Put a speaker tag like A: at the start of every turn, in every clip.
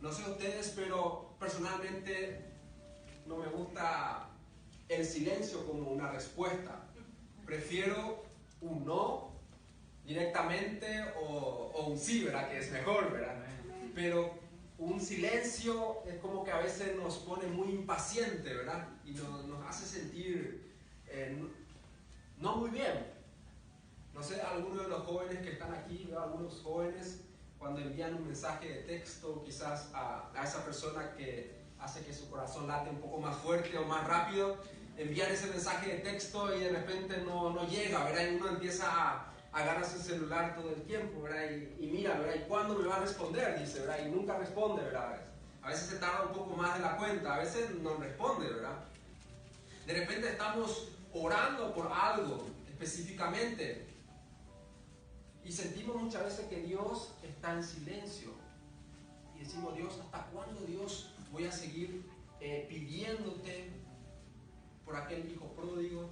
A: No sé ustedes, pero personalmente no me gusta el silencio como una respuesta. Prefiero un no directamente o un sí, ¿verdad? Que es mejor, ¿verdad? Pero un silencio es como que a veces nos pone muy impaciente, ¿verdad? Y nos hace sentir no muy bien. No sé, algunos de los jóvenes que están aquí, veo algunos jóvenes cuando envían un mensaje de texto quizás a esa persona que hace que su corazón late un poco más fuerte o más rápido, envían ese mensaje de texto y de repente no llega, ¿verdad? Y uno empieza a agarrar su celular todo el tiempo, ¿verdad? Y mira, ¿verdad? ¿Y cuándo me va a responder? Dice, ¿verdad? Y nunca responde, ¿verdad? A veces se tarda un poco más de la cuenta, a veces no responde, ¿verdad? De repente estamos orando por algo específicamente y sentimos muchas veces que Dios está en silencio y decimos, Dios, ¿hasta cuándo, Dios, voy a seguir pidiéndote por aquel hijo pródigo?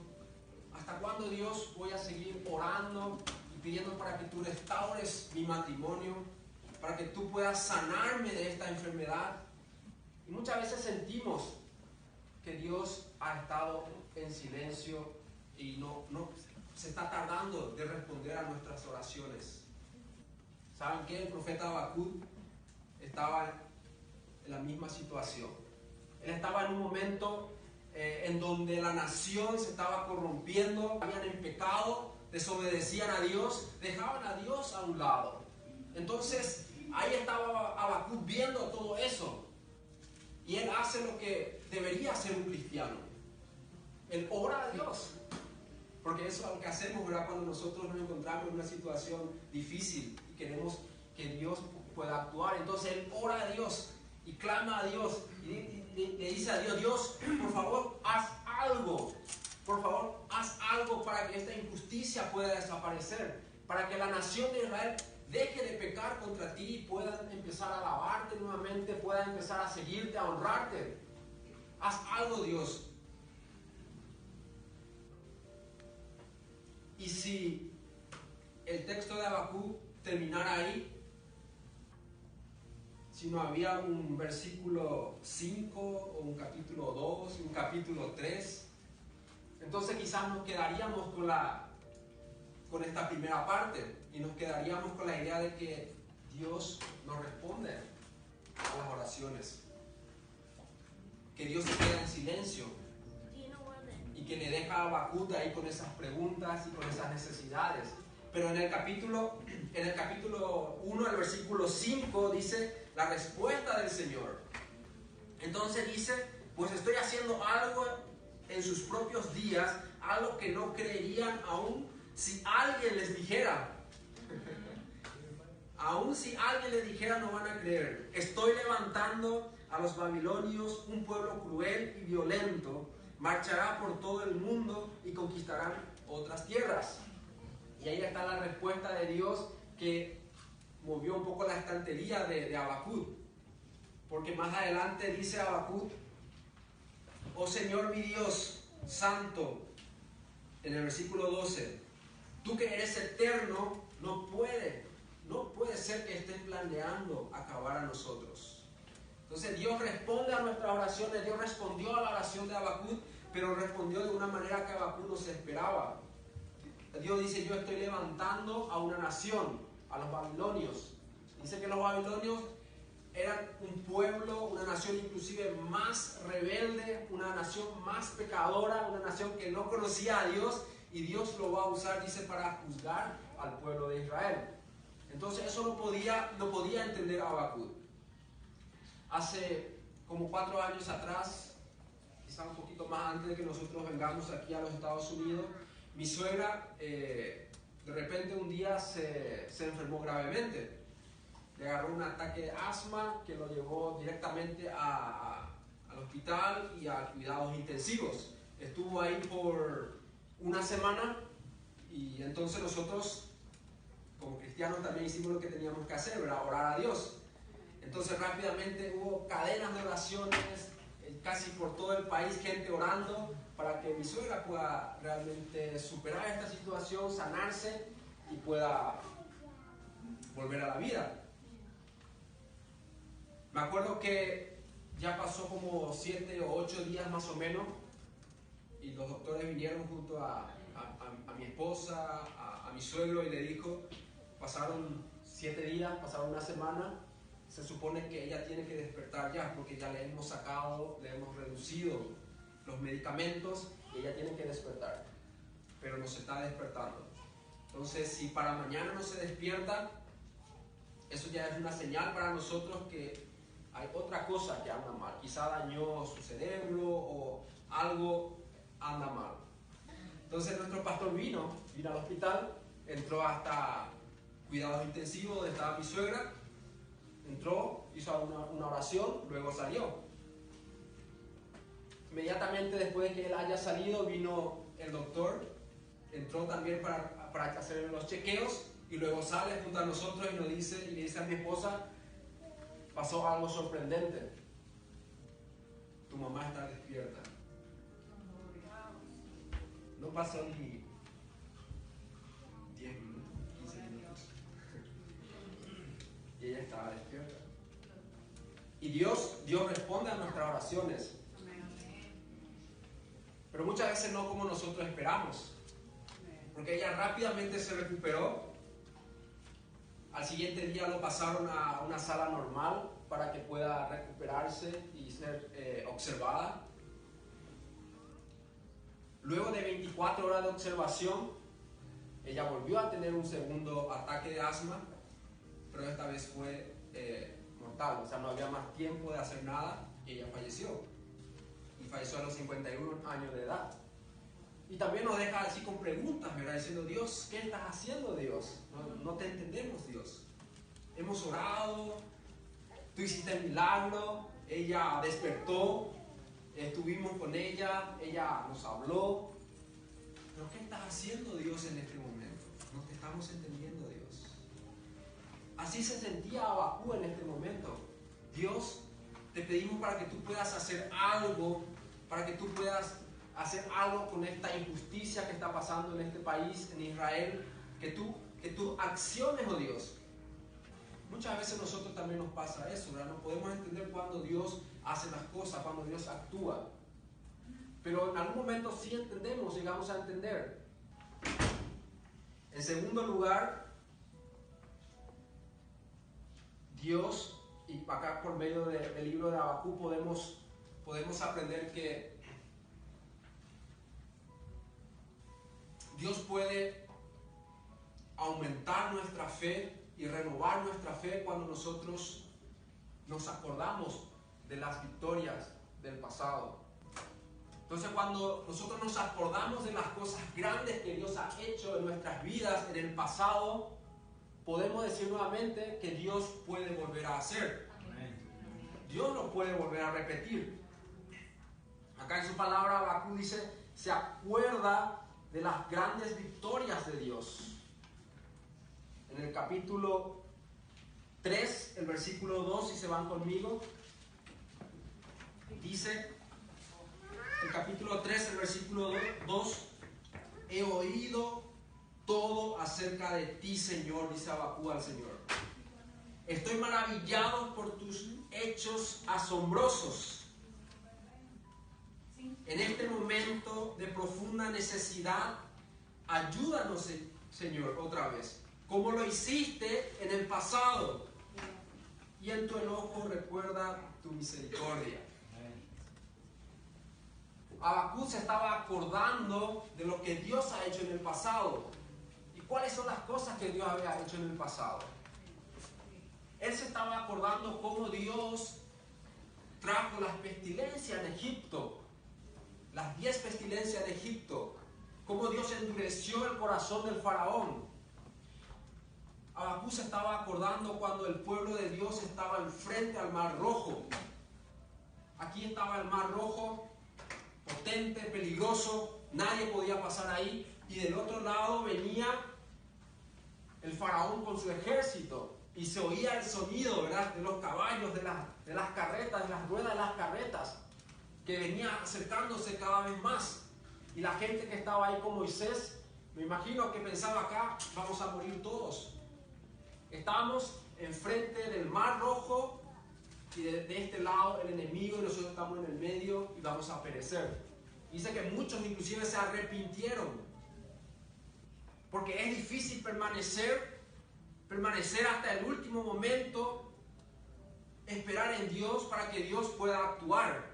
A: ¿Hasta cuándo, Dios, voy a seguir orando y pidiendo para que tú restaures mi matrimonio, para que tú puedas sanarme de esta enfermedad? Y muchas veces sentimos que Dios ha estado en silencio y no se está tardando de responder a nuestras oraciones. ¿Saben qué? El profeta Habacuc estaba en la misma situación. Él estaba en un momento en donde la nación se estaba corrompiendo, habían en pecado, desobedecían a Dios, dejaban a Dios a un lado. Entonces ahí estaba Habacuc viendo todo eso y él hace lo que debería hacer un cristiano. Él ora a Dios, porque eso es lo que hacemos, ¿verdad? Cuando nosotros nos encontramos en una situación difícil y queremos que Dios pueda actuar. Entonces él ora a Dios y clama a Dios y le dice a Dios, Dios, por favor, haz algo. Por favor, haz algo para que esta injusticia pueda desaparecer, para que la nación de Israel deje de pecar contra ti y puedan empezar a alabarte nuevamente, puedan empezar a seguirte, a honrarte. Haz algo, Dios. Y si el texto de Habacuc terminara ahí, si no había un versículo 5 o un capítulo 2, un capítulo 3, entonces quizás nos quedaríamos con esta primera parte y nos quedaríamos con la idea de que Dios no responde a las oraciones, que Dios se queda en silencio y que le deja a Habacuc ahí con esas preguntas y con esas necesidades. Pero en el capítulo 1, el versículo 5, dice la respuesta del Señor. Entonces dice, pues estoy haciendo algo en sus propios días, algo que no creerían aún si alguien les dijera. Aún si alguien les dijera, no van a creer. Estoy levantando a los babilonios, un pueblo cruel y violento. Marchará por todo el mundo y conquistarán otras tierras. Y ahí está la respuesta de Dios que movió un poco la estantería de Habacuc. Porque más adelante dice Habacuc, oh Señor mi Dios, santo, en el versículo 12, tú que eres eterno, no puede ser que estés planeando acabar a nosotros. Entonces Dios responde a nuestras oraciones. Dios respondió a la oración de Habacuc, pero respondió de una manera que Habacuc no se esperaba. Dios dice, yo estoy levantando a una nación, a los babilonios. Dice que los babilonios eran un pueblo, una nación inclusive más rebelde, una nación más pecadora, una nación que no conocía a Dios, y Dios lo va a usar, dice, para juzgar al pueblo de Israel. Entonces eso no podía entender a Habacuc. Hace como 4 años atrás, quizá un poquito más antes de que nosotros vengamos aquí a los Estados Unidos, mi suegra de repente un día se enfermó gravemente. Le agarró un ataque de asma que lo llevó directamente al hospital y a cuidados intensivos. Estuvo ahí por una semana y entonces nosotros como cristianos también hicimos lo que teníamos que hacer, ¿verdad? Orar a Dios. Entonces rápidamente hubo cadenas de oraciones casi por todo el país, gente orando para que mi suegra pueda realmente superar esta situación, sanarse y pueda volver a la vida. Me acuerdo que ya pasó como 7 o 8 días más o menos y los doctores vinieron junto a mi esposa, a mi suegro y le dijo, pasaron 7 días, pasaron una semana, se supone que ella tiene que despertar ya porque ya le hemos sacado, le hemos reducido los medicamentos y ella tiene que despertar, pero no se está despertando. Entonces, si para mañana no se despierta, eso ya es una señal para nosotros que hay otra cosa que anda mal. Quizá dañó su cerebro o algo anda mal. Entonces nuestro pastor vino al hospital, entró hasta cuidados intensivos donde estaba mi suegra, entró, hizo una oración, luego salió. Inmediatamente después de que él haya salido, vino el doctor, entró también para hacer los chequeos y luego sale junto a nosotros y nos dice, y le dice a mi esposa, pasó algo sorprendente. Tu mamá está despierta. No pasó ni 10 minutos, 15 minutos. Y ella estaba despierta. Y Dios responde a nuestras oraciones. Pero muchas veces no como nosotros esperamos. Porque ella rápidamente se recuperó. Al siguiente día lo pasaron a una sala normal para que pueda recuperarse y ser observada. Luego de 24 horas de observación, ella volvió a tener un segundo ataque de asma, pero esta vez fue mortal, o sea, no había más tiempo de hacer nada y ella falleció. Y falleció a los 51 años de edad. Y también nos deja así con preguntas, ¿verdad? Diciendo, Dios, ¿qué estás haciendo, Dios? No te entendemos, Dios. Hemos orado, tú hiciste el milagro, ella despertó, estuvimos con ella nos habló. ¿Pero qué estás haciendo, Dios, en este momento? No te estamos entendiendo, Dios. Así se sentía Abacú en este momento. Dios, te pedimos para que tú puedas hacer algo, para que tú puedas hacer algo con esta injusticia que está pasando en este país, en Israel, que tú acciones, oh Dios. Muchas veces a nosotros también nos pasa eso, ¿verdad? No podemos entender cuando Dios hace las cosas, cuando Dios actúa. Pero en algún momento sí entendemos, llegamos a entender. En segundo lugar, Dios, y acá por medio del libro de Abacú podemos aprender que Dios puede aumentar nuestra fe y renovar nuestra fe cuando nosotros nos acordamos de las victorias del pasado. Entonces, cuando nosotros nos acordamos de las cosas grandes que Dios ha hecho en nuestras vidas en el pasado, podemos decir nuevamente que Dios puede volver a hacer. Dios lo puede volver a repetir. Acá en su palabra Abacú dice, se acuerda de las grandes victorias de Dios. En el capítulo 3, el versículo 2, si se van conmigo, dice, el capítulo 3, el versículo 2, he oído todo acerca de ti, Señor, dice Abacú al Señor. Estoy maravillado por tus hechos asombrosos. En este momento de profunda necesidad, ayúdanos, Señor, otra vez, como lo hiciste en el pasado. Y en tu enojo recuerda tu misericordia. Abacú se estaba acordando de lo que Dios ha hecho en el pasado. ¿Y cuáles son las cosas que Dios había hecho en el pasado? Él se estaba acordando cómo Dios trajo las pestilencias de Egipto, las 10 pestilencias de Egipto, cómo Dios endureció el corazón del faraón. Abacú se estaba acordando cuando el pueblo de Dios estaba al frente al Mar Rojo. Aquí estaba el Mar Rojo, potente, peligroso, nadie podía pasar ahí, y del otro lado venía el faraón con su ejército, y se oía el sonido, ¿verdad?, de los caballos, de las carretas, de las ruedas de las carretas, que venía acercándose cada vez más. Y la gente que estaba ahí con Moisés, me imagino que pensaba, acá vamos a morir todos. Estábamos enfrente del Mar Rojo, y de este lado el enemigo y nosotros estamos en el medio y vamos a perecer. Dice que muchos inclusive se arrepintieron, porque es difícil permanecer hasta el último momento, esperar en Dios para que Dios pueda actuar.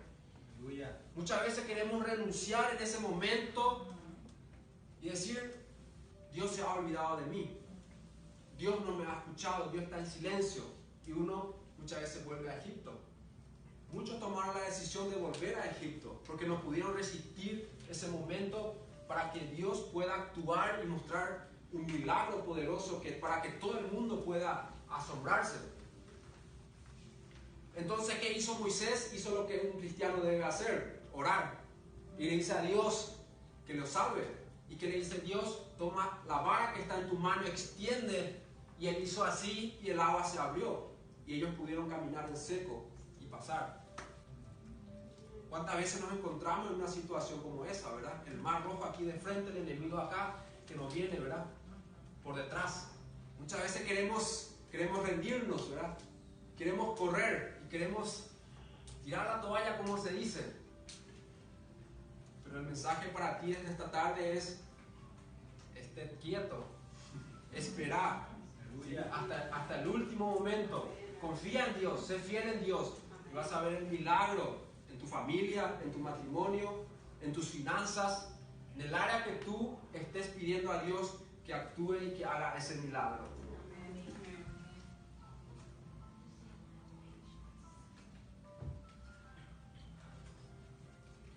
A: Aleluya. Muchas veces queremos renunciar en ese momento y decir, Dios se ha olvidado de mí, Dios no me ha escuchado, Dios está en silencio, y uno muchas veces vuelve a Egipto. Muchos tomaron la decisión de volver a Egipto porque no pudieron resistir ese momento para que Dios pueda actuar y mostrar un milagro poderoso para que todo el mundo pueda asombrarse. Entonces, ¿qué hizo Moisés? Hizo lo que un cristiano debe hacer, orar. Y le dice a Dios que lo salve. Y que le dice, Dios, toma la vara que está en tu mano, extiende. Y él hizo así y el agua se abrió. Y ellos pudieron caminar en seco y pasar. ¿Cuántas veces nos encontramos en una situación como esa, verdad? El mar rojo aquí de frente, el enemigo acá, que nos viene, ¿verdad? Por detrás. Muchas veces queremos rendirnos, ¿verdad? Queremos correr y queremos tirar la toalla, como se dice. Pero el mensaje para ti en esta tarde es: esté quieto, esperar hasta el último momento. Confía en Dios, sé fiel en Dios y vas a ver el milagro en tu familia, en tu matrimonio, en tus finanzas, en el área que tú estés pidiendo a Dios que actúe y que haga ese milagro.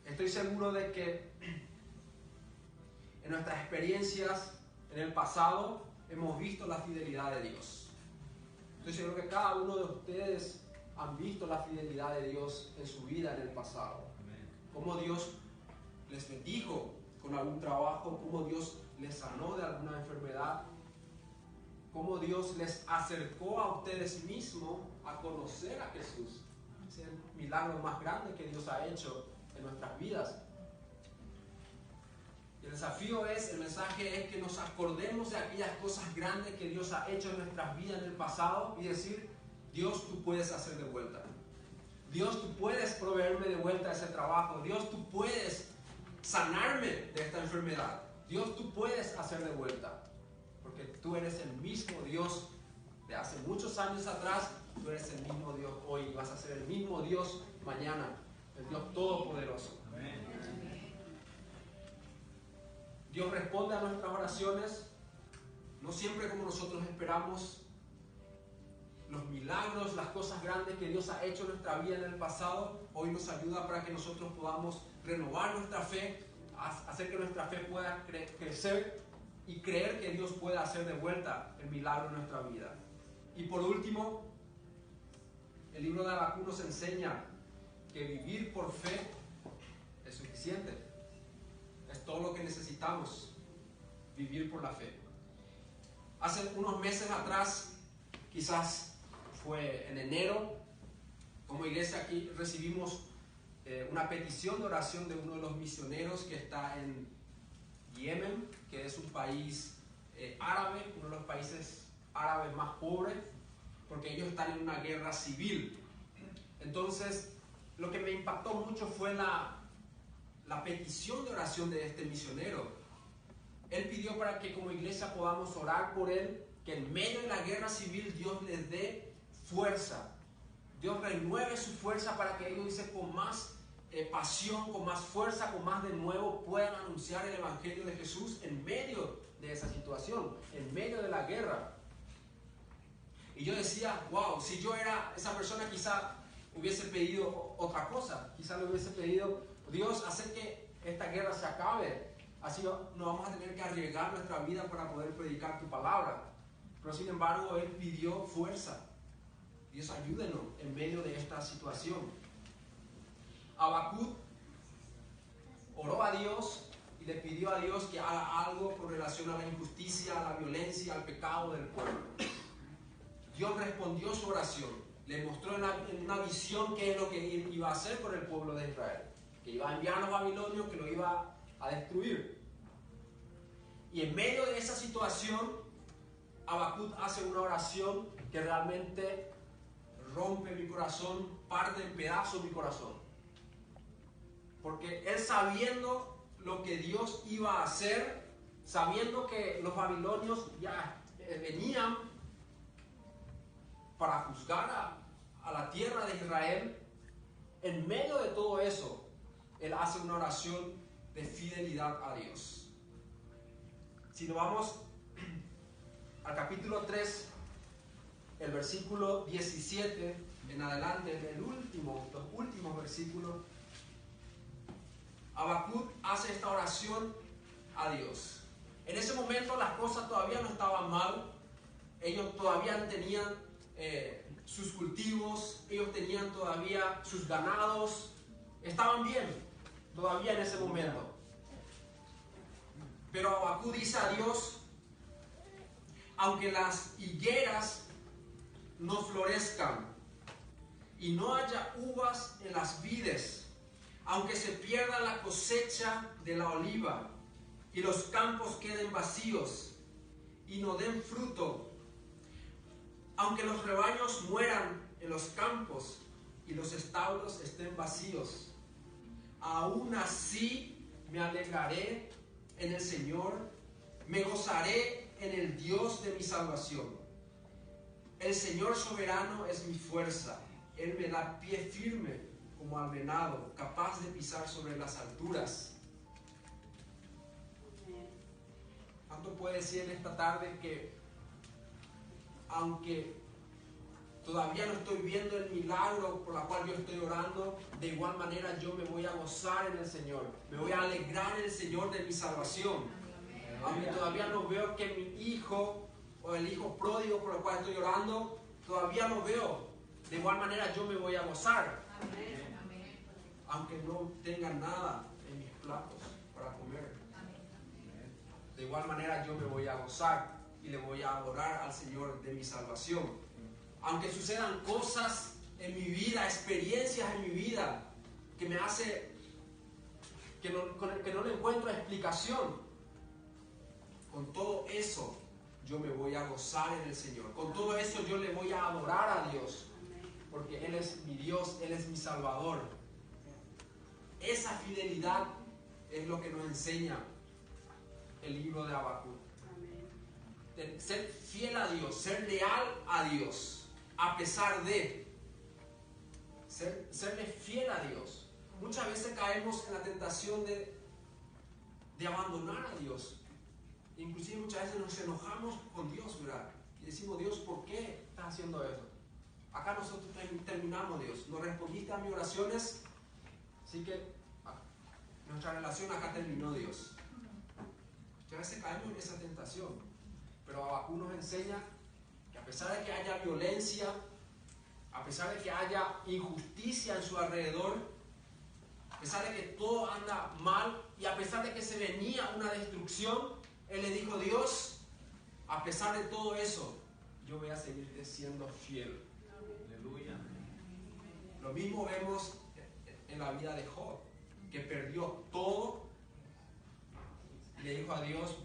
A: Estoy seguro de que en nuestras experiencias en el pasado hemos visto la fidelidad de Dios. Estoy seguro que cada uno de ustedes han visto la fidelidad de Dios en su vida en el pasado. Cómo Dios les bendijo con algún trabajo, cómo Dios les sanó de alguna enfermedad, cómo Dios les acercó a ustedes mismos a conocer a Jesús. Es el milagro más grande que Dios ha hecho en nuestras vidas. Y el desafío el mensaje es que nos acordemos de aquellas cosas grandes que Dios ha hecho en nuestras vidas en el pasado y decir, Dios, tú puedes hacer de vuelta. Dios, tú puedes proveerme de vuelta ese trabajo. Dios, tú puedes sanarme de esta enfermedad. Dios, tú puedes hacer de vuelta. Porque tú eres el mismo Dios de hace muchos años atrás. Tú eres el mismo Dios hoy y vas a ser el mismo Dios mañana. El Dios Todopoderoso. Amén. Dios responde a nuestras oraciones, no siempre como nosotros esperamos. Los milagros, las cosas grandes que Dios ha hecho en nuestra vida en el pasado, hoy nos ayuda para que nosotros podamos renovar nuestra fe, hacer que nuestra fe pueda crecer y creer que Dios pueda hacer de vuelta el milagro en nuestra vida. Y por último, el libro de Habacuc nos enseña que vivir por fe es suficiente. Es todo lo que necesitamos, vivir por la fe. Hace unos meses atrás, quizás fue en enero, como iglesia aquí recibimos una petición de oración de uno de los misioneros que está en Yemen, que es un país árabe, uno de los países árabes más pobres, porque ellos están en una guerra civil. Entonces, lo que me impactó mucho fue la petición de oración de este misionero. Él pidió para que como iglesia podamos orar por él, que en medio de la guerra civil Dios les dé fuerza. Dios renueve su fuerza para que ellos, dice, con más pasión, con más fuerza, con más de nuevo puedan anunciar el evangelio de Jesús en medio de esa situación, en medio de la guerra. Y yo decía, wow, si yo era esa persona quizá hubiese pedido otra cosa, quizá le hubiese pedido, Dios, hacer que esta guerra se acabe, así no vamos a tener que arriesgar nuestra vida para poder predicar tu palabra. Pero sin embargo, él pidió fuerza. Dios, ayúdenos en medio de esta situación. Habacuc oró a Dios y le pidió a Dios que haga algo con relación a la injusticia, a la violencia, al pecado del pueblo. Dios respondió su oración, le mostró en una visión qué es lo que iba a hacer con el pueblo de Israel, que iba a enviar a los babilonios, que lo iba a destruir. Y en medio de esa situación, Habacuc hace una oración que realmente rompe mi corazón parte en pedazos mi corazón. Porque él, sabiendo lo que Dios iba a hacer, sabiendo que los babilonios ya venían para juzgar a la tierra de Israel, en medio de todo eso, él hace una oración de fidelidad a Dios. Si nos vamos al capítulo 3, el versículo 17 en adelante, los últimos versículos, Habacuc hace esta oración a Dios. En ese momento las cosas todavía no estaban mal, ellos todavía tenían sus cultivos, ellos tenían todavía sus ganados, estaban bien todavía en ese momento. Pero Habacuc dice a Dios: aunque las higueras no florezcan y no haya uvas en las vides, aunque se pierda la cosecha de la oliva y los campos queden vacíos y no den fruto, aunque los rebaños mueran en los campos y los establos estén vacíos, aún así me alegraré en el Señor, me gozaré en el Dios de mi salvación. El Señor soberano es mi fuerza, Él me da pie firme como al venado, capaz de pisar sobre las alturas. ¿Cuánto puede decir en esta tarde que aunque todavía no estoy viendo el milagro por el cual yo estoy orando, de igual manera yo me voy a gozar en el Señor, me voy a alegrar en el Señor de mi salvación? Aunque todavía no veo que mi hijo o el hijo pródigo por el cual estoy orando, todavía no veo, de igual manera yo me voy a gozar. Aunque no tenga nada en mis platos para comer, de igual manera yo me voy a gozar y le voy a adorar al Señor de mi salvación. Aunque sucedan cosas en mi vida, experiencias en mi vida que me hace que no le encuentro explicación, con todo eso yo me voy a gozar en el Señor. Con todo eso yo le voy a adorar a Dios, porque Él es mi Dios, Él es mi Salvador. Esa fidelidad es lo que nos enseña el libro de Habacuc. Ser fiel a Dios, ser leal a Dios, a pesar de serle fiel a Dios. Muchas veces caemos en la tentación de abandonar a Dios. Inclusive muchas veces nos enojamos con Dios, ¿verdad? Y decimos: Dios, ¿por qué estás haciendo eso? Acá nosotros terminamos, Dios. No respondiste a mis oraciones, así que nuestra relación acá terminó, Dios. Muchas veces caemos en esa tentación. Pero Habacuc nos enseña que a pesar de que haya violencia, a pesar de que haya injusticia en su alrededor, a pesar de que todo anda mal y a pesar de que se venía una destrucción, él le dijo: Dios, a pesar de todo eso, yo voy a seguirte siendo fiel. Aleluya. Lo mismo vemos en la vida de Job, que perdió todo y le dijo a Dios: